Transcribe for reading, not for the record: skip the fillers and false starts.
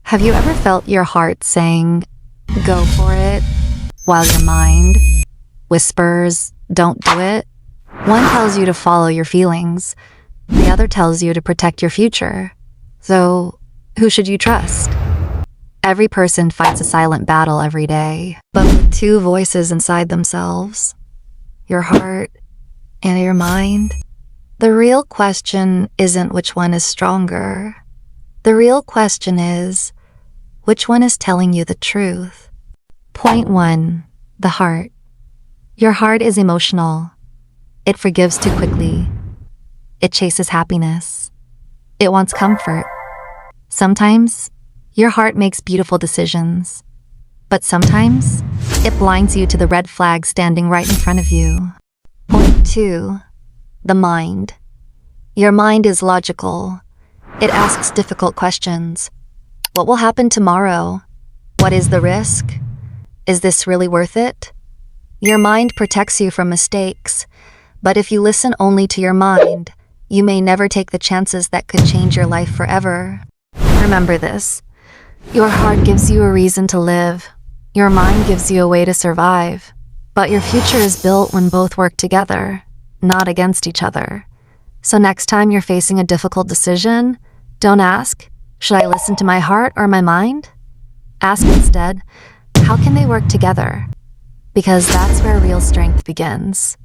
Have you ever felt your heart saying, go for it, while your mind whispers, don't do it? One tells you to follow your feelings, the other tells you to protect your future. So, who should you trust? Every person fights a silent battle every day, but with two voices inside themselves, your heart and your mind. The real question isn't which one is stronger. The real question is, which one is telling you the truth? Point 1. The heart. Your heart is emotional. It forgives too quickly. It chases happiness. It wants comfort. Sometimes, your heart makes beautiful decisions. But sometimes, it blinds you to the red flag standing right in front of you. Point 2. The mind. Your mind is logical. It asks difficult questions. What will happen tomorrow? What is the risk? Is this really worth it? Your mind protects you from mistakes, but if you listen only to your mind, you may never take the chances that could change your life forever. Remember this. Your heart gives you a reason to live. Your mind gives you a way to survive. But your future is built when both work together, not against each other. So next time you're facing a difficult decision, don't ask, should I listen to my heart or my mind? Ask instead, how can they work together? Because that's where real strength begins.